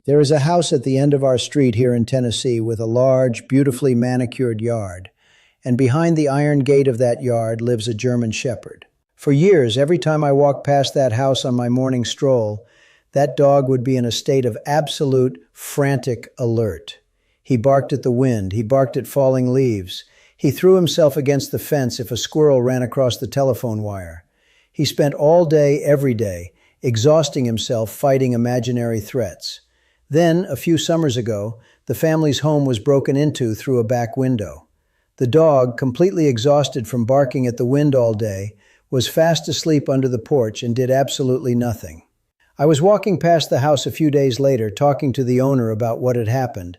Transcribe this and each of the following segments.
There is a house at the end of our street here in Tennessee with a large, beautifully manicured yard, and behind the iron gate of that yard lives a German Shepherd. For years, every time I walked past that house on my morning stroll, that dog would be in a state of absolute, frantic alert. He barked at the wind, he barked at falling leaves, he threw himself against the fence if a squirrel ran across the telephone wire. He spent all day, every day, exhausting himself fighting imaginary threats. Then, a few summers ago, the family's home was broken into through a back window. The dog, completely exhausted from barking at the wind all day, was fast asleep under the porch and did absolutely nothing. I was walking past the house a few days later, talking to the owner about what had happened,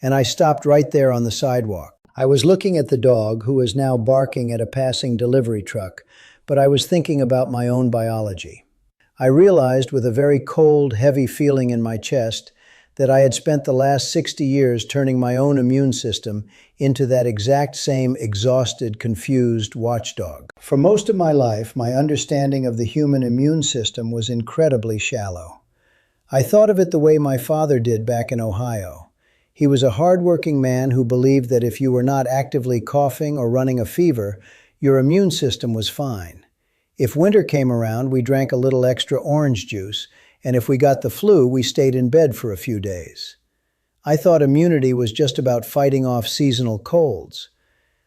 and I stopped right there on the sidewalk. I was looking at the dog, who was now barking at a passing delivery truck, but I was thinking about my own biology. I realized, with a very cold, heavy feeling in my chest, that I had spent the last 60 years turning my own immune system into that exact same exhausted, confused watchdog. For most of my life, my understanding of the human immune system was incredibly shallow. I thought of it the way my father did back in Ohio. He was a hard-working man who believed that if you were not actively coughing or running a fever, your immune system was fine. If winter came around, we drank a little extra orange juice, and if we got the flu, we stayed in bed for a few days. I thought immunity was just about fighting off seasonal colds.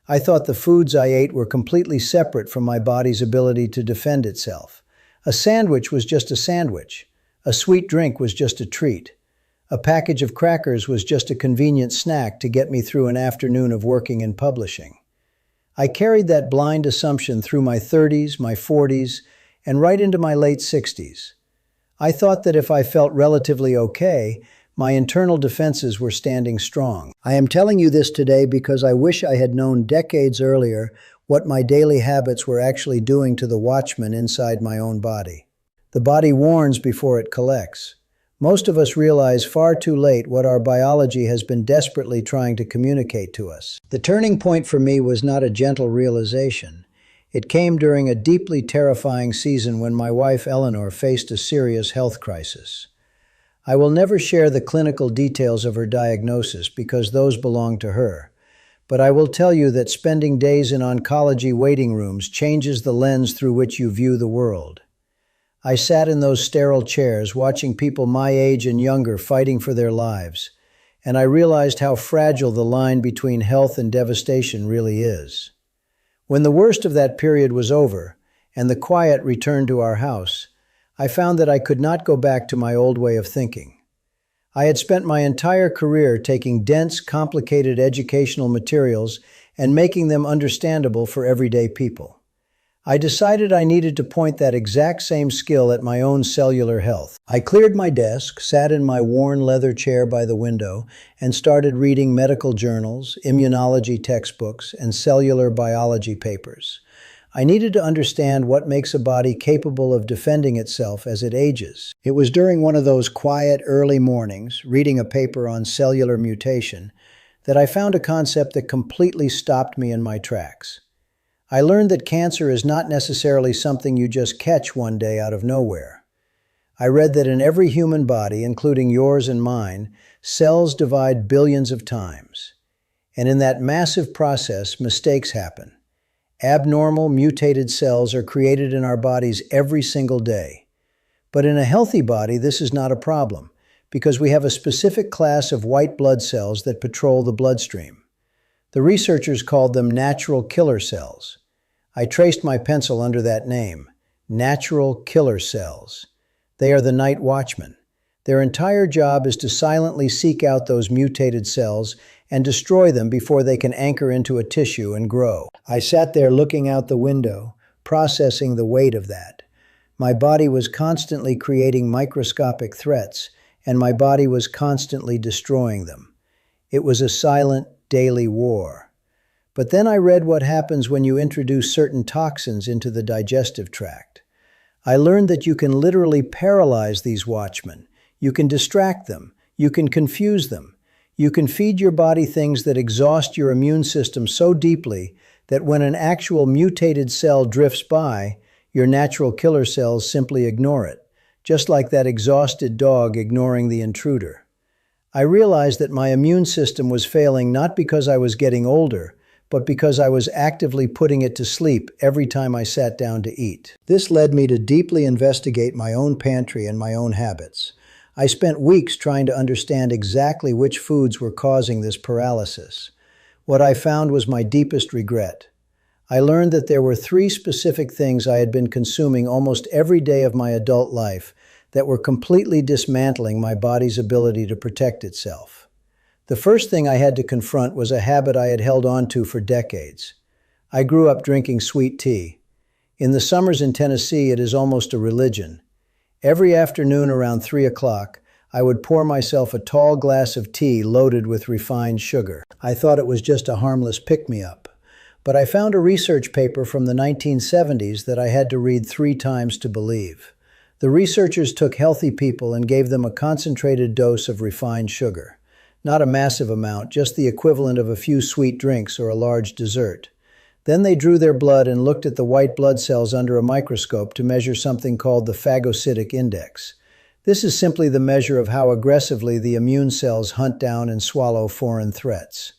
I thought the foods I ate were completely separate from my body's ability to defend itself. A sandwich was just a sandwich. A sweet drink was just a treat. A package of crackers was just a convenient snack to get me through an afternoon of working in publishing. I carried that blind assumption through my 30s, my 40s, and right into my late 60s. I thought that if I felt relatively okay, my internal defenses were standing strong. I am telling you this today because I wish I had known decades earlier what my daily habits were actually doing to the watchman inside my own body. The body warns before it collects. Most of us realize far too late what our biology has been desperately trying to communicate to us. The turning point for me was not a gentle realization. It came during a deeply terrifying season when my wife Eleanor faced a serious health crisis. I will never share the clinical details of her diagnosis because those belong to her, but I will tell you that spending days in oncology waiting rooms changes the lens through which you view the world. I sat in those sterile chairs watching people my age and younger fighting for their lives, and I realized how fragile the line between health and devastation really is. When the worst of that period was over, and the quiet returned to our house, I found that I could not go back to my old way of thinking. I had spent my entire career taking dense, complicated educational materials and making them understandable for everyday people. I decided I needed to point that exact same skill at my own cellular health. I cleared my desk, sat in my worn leather chair by the window, and started reading medical journals, immunology textbooks, and cellular biology papers. I needed to understand what makes a body capable of defending itself as it ages. It was during one of those quiet, early mornings, reading a paper on cellular mutation, that I found a concept that completely stopped me in my tracks. I learned that cancer is not necessarily something you just catch one day out of nowhere. I read that in every human body, including yours and mine, cells divide billions of times. And in that massive process, mistakes happen. Abnormal, mutated cells are created in our bodies every single day. But in a healthy body, this is not a problem, because we have a specific class of white blood cells that patrol the bloodstream. The researchers called them natural killer cells. I traced my pencil under that name, natural killer cells. They are the night watchmen. Their entire job is to silently seek out those mutated cells and destroy them before they can anchor into a tissue and grow. I sat there looking out the window, processing the weight of that. My body was constantly creating microscopic threats, and my body was constantly destroying them. It was a silent, daily war. But then I read what happens when you introduce certain toxins into the digestive tract. I learned that you can literally paralyze these watchmen. You can distract them. You can confuse them. You can feed your body things that exhaust your immune system so deeply that when an actual mutated cell drifts by, your natural killer cells simply ignore it, just like that exhausted dog ignoring the intruder. I realized that my immune system was failing not because I was getting older, but because I was actively putting it to sleep every time I sat down to eat. This led me to deeply investigate my own pantry and my own habits. I spent weeks trying to understand exactly which foods were causing this paralysis. What I found was my deepest regret. I learned that there were 3 specific things I had been consuming almost every day of my adult life that were completely dismantling my body's ability to protect itself. The first thing I had to confront was a habit I had held on to for decades. I grew up drinking sweet tea. In the summers in Tennessee, it is almost a religion. Every afternoon around 3 o'clock, I would pour myself a tall glass of tea loaded with refined sugar. I thought it was just a harmless pick-me-up. But I found a research paper from the 1970s that I had to read 3 times to believe. The researchers took healthy people and gave them a concentrated dose of refined sugar. Not a massive amount, just the equivalent of a few sweet drinks or a large dessert. Then they drew their blood and looked at the white blood cells under a microscope to measure something called the phagocytic index. This is simply the measure of how aggressively the immune cells hunt down and swallow foreign threats.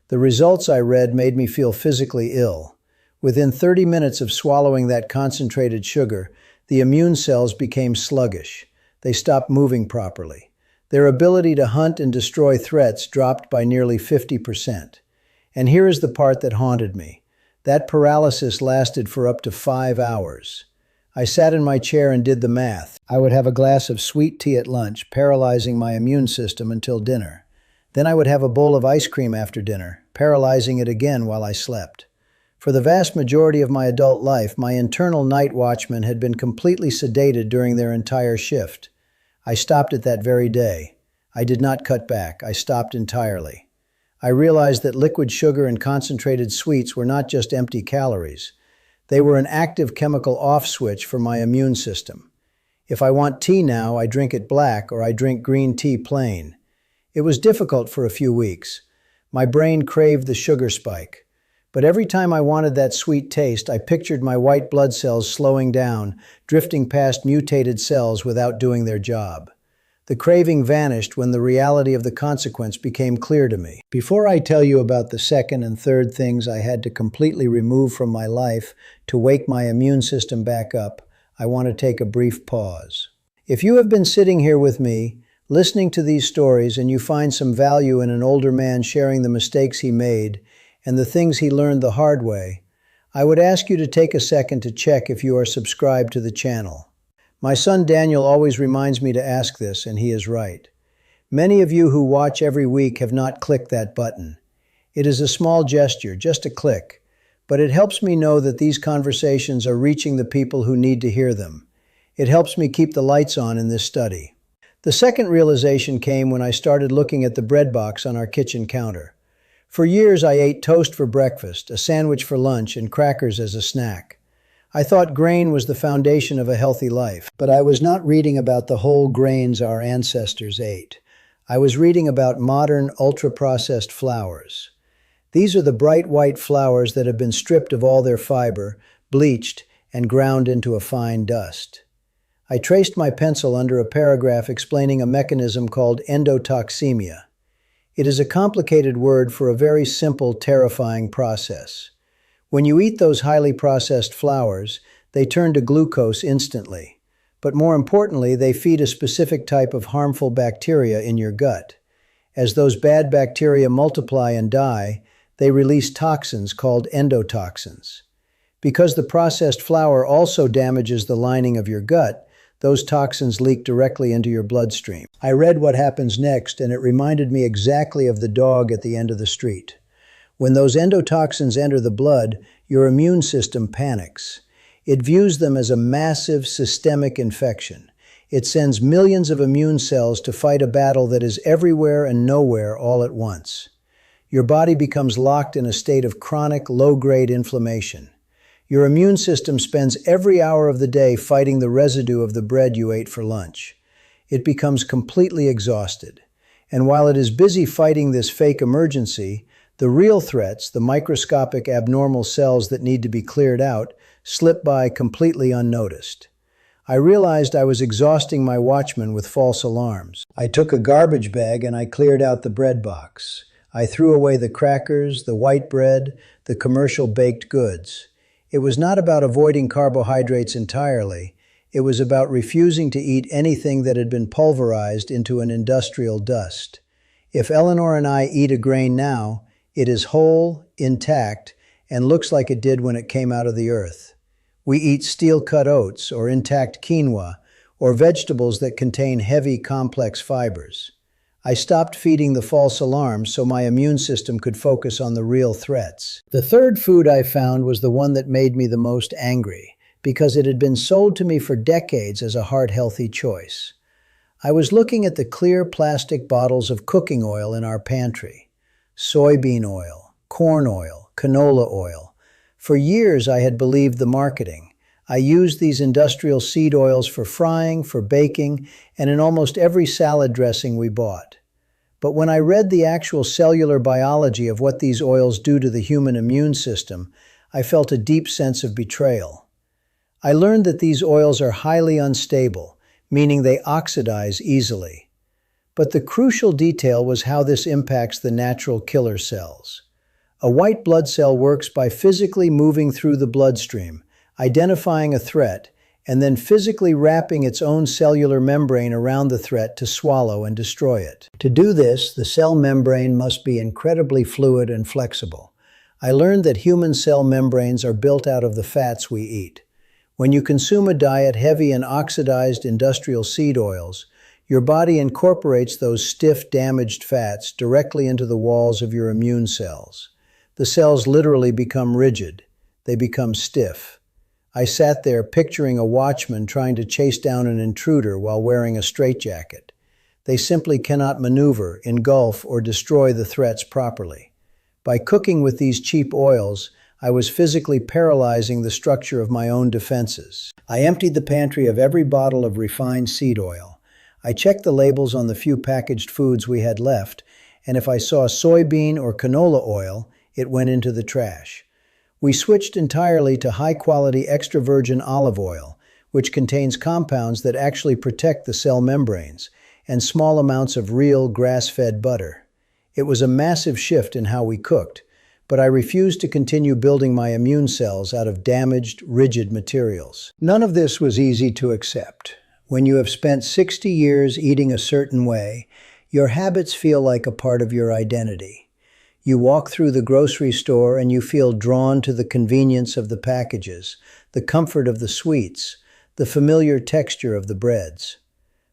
The results I read made me feel physically ill. Within 30 minutes of swallowing that concentrated sugar, the immune cells became sluggish. They stopped moving properly. Their ability to hunt and destroy threats dropped by nearly 50%. And here is the part that haunted me. That paralysis lasted for up to 5 hours. I sat in my chair and did the math. I would have a glass of sweet tea at lunch, paralyzing my immune system until dinner. Then I would have a bowl of ice cream after dinner, paralyzing it again while I slept. For the vast majority of my adult life, my internal night watchmen had been completely sedated during their entire shift. I stopped it that very day. I did not cut back. I stopped entirely. I realized that liquid sugar and concentrated sweets were not just empty calories. They were an active chemical off switch for my immune system. If I want tea now, I drink it black or I drink green tea plain. It was difficult for a few weeks. My brain craved the sugar spike. But every time I wanted that sweet taste, I pictured my white blood cells slowing down, drifting past mutated cells without doing their job. The craving vanished when the reality of the consequence became clear to me. Before I tell you about the second and third things I had to completely remove from my life to wake my immune system back up, I want to take a brief pause. If you have been sitting here with me, listening to these stories, and you find some value in an older man sharing the mistakes he made and the things he learned the hard way, I would ask you to take a second to check if you are subscribed to the channel. My son Daniel always reminds me to ask this, and he is right. Many of you who watch every week have not clicked that button. It is a small gesture, just a click, but it helps me know that these conversations are reaching the people who need to hear them. It helps me keep the lights on in this study. The second realization came when I started looking at the bread box on our kitchen counter. For years, I ate toast for breakfast, a sandwich for lunch, and crackers as a snack. I thought grain was the foundation of a healthy life, but I was not reading about the whole grains our ancestors ate. I was reading about modern, ultra-processed flours. These are the bright white flours that have been stripped of all their fiber, bleached, and ground into a fine dust. I traced my pencil under a paragraph explaining a mechanism called endotoxemia. It is a complicated word for a very simple, terrifying process. When you eat those highly processed flours, they turn to glucose instantly. But more importantly, they feed a specific type of harmful bacteria in your gut. As those bad bacteria multiply and die, they release toxins called endotoxins. Because the processed flour also damages the lining of your gut, those toxins leak directly into your bloodstream. I read what happens next, and it reminded me exactly of the dog at the end of the street. When those endotoxins enter the blood, your immune system panics. It views them as a massive systemic infection. It sends millions of immune cells to fight a battle that is everywhere and nowhere all at once. Your body becomes locked in a state of chronic, low-grade inflammation. Your immune system spends every hour of the day fighting the residue of the bread you ate for lunch. It becomes completely exhausted. And while it is busy fighting this fake emergency, the real threats, the microscopic abnormal cells that need to be cleared out, slip by completely unnoticed. I realized I was exhausting my watchman with false alarms. I took a garbage bag and I cleared out the bread box. I threw away the crackers, the white bread, the commercial baked goods. It was not about avoiding carbohydrates entirely. It was about refusing to eat anything that had been pulverized into an industrial dust. If Eleanor and I eat a grain now, it is whole, intact, and looks like it did when it came out of the earth. We eat steel-cut oats or intact quinoa or vegetables that contain heavy, complex fibers. I stopped feeding the false alarms so my immune system could focus on the real threats. The third food I found was the one that made me the most angry, because it had been sold to me for decades as a heart-healthy choice. I was looking at the clear plastic bottles of cooking oil in our pantry. Soybean oil, corn oil, canola oil. For years I had believed the marketing. I used these industrial seed oils for frying, for baking, and in almost every salad dressing we bought. But when I read the actual cellular biology of what these oils do to the human immune system, I felt a deep sense of betrayal. I learned that these oils are highly unstable, meaning they oxidize easily. But the crucial detail was how this impacts the natural killer cells. A white blood cell works by physically moving through the bloodstream, identifying a threat, and then physically wrapping its own cellular membrane around the threat to swallow and destroy it. To do this, the cell membrane must be incredibly fluid and flexible. I learned that human cell membranes are built out of the fats we eat. When you consume a diet heavy in oxidized industrial seed oils, your body incorporates those stiff, damaged fats directly into the walls of your immune cells. The cells literally become rigid. They become stiff. I sat there picturing a watchman trying to chase down an intruder while wearing a straitjacket. They simply cannot maneuver, engulf, or destroy the threats properly. By cooking with these cheap oils, I was physically paralyzing the structure of my own defenses. I emptied the pantry of every bottle of refined seed oil. I checked the labels on the few packaged foods we had left, and if I saw soybean or canola oil, it went into the trash. We switched entirely to high-quality extra virgin olive oil, which contains compounds that actually protect the cell membranes, and small amounts of real grass-fed butter. It was a massive shift in how we cooked, but I refused to continue building my immune cells out of damaged, rigid materials. None of this was easy to accept. When you have spent 60 years eating a certain way, your habits feel like a part of your identity. You walk through the grocery store and you feel drawn to the convenience of the packages, the comfort of the sweets, the familiar texture of the breads.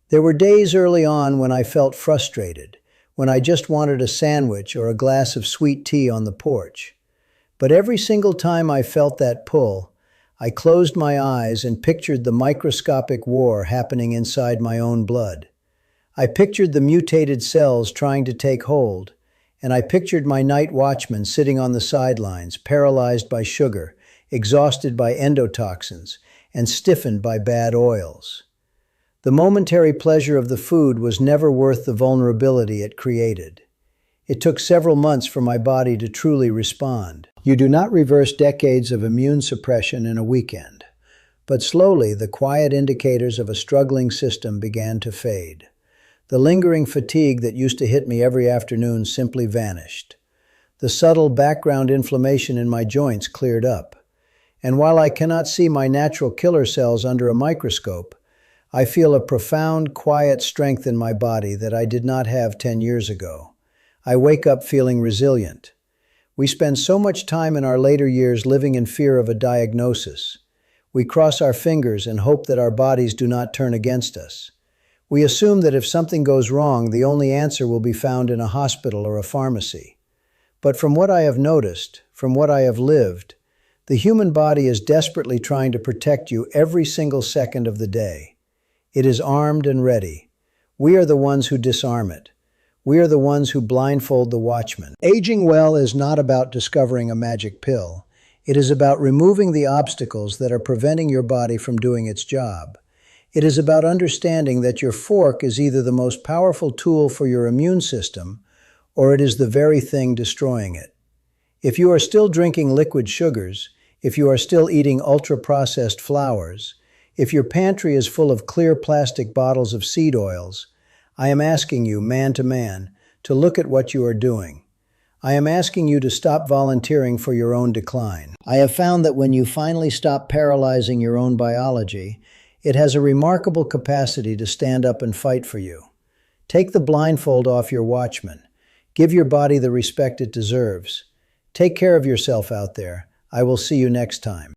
There were days early on when I felt frustrated, when I just wanted a sandwich or a glass of sweet tea on the porch. But every single time I felt that pull, I closed my eyes and pictured the microscopic war happening inside my own blood. I pictured the mutated cells trying to take hold, and I pictured my night watchman sitting on the sidelines, paralyzed by sugar, exhausted by endotoxins, and stiffened by bad oils. The momentary pleasure of the food was never worth the vulnerability it created. It took several months for my body to truly respond. You do not reverse decades of immune suppression in a weekend, but slowly the quiet indicators of a struggling system began to fade. The lingering fatigue that used to hit me every afternoon simply vanished. The subtle background inflammation in my joints cleared up. And while I cannot see my natural killer cells under a microscope, I feel a profound, quiet strength in my body that I did not have 10 years ago. I wake up feeling resilient. We spend so much time in our later years living in fear of a diagnosis. We cross our fingers and hope that our bodies do not turn against us. We assume that if something goes wrong, the only answer will be found in a hospital or a pharmacy. But from what I have noticed, from what I have lived, the human body is desperately trying to protect you every single second of the day. It is armed and ready. We are the ones who disarm it. We are the ones who blindfold the watchman. Aging well is not about discovering a magic pill. It is about removing the obstacles that are preventing your body from doing its job. It is about understanding that your fork is either the most powerful tool for your immune system, or it is the very thing destroying it. If you are still drinking liquid sugars, if you are still eating ultra-processed flours, If your pantry is full of clear plastic bottles of seed oils, I am asking you, man to man, to look at what you are doing. I am asking you to stop volunteering for your own decline. I have found that when you finally stop paralyzing your own biology, it has a remarkable capacity to stand up and fight for you. Take the blindfold off your watchman. Give your body the respect it deserves. Take care of yourself out there. I will see you next time.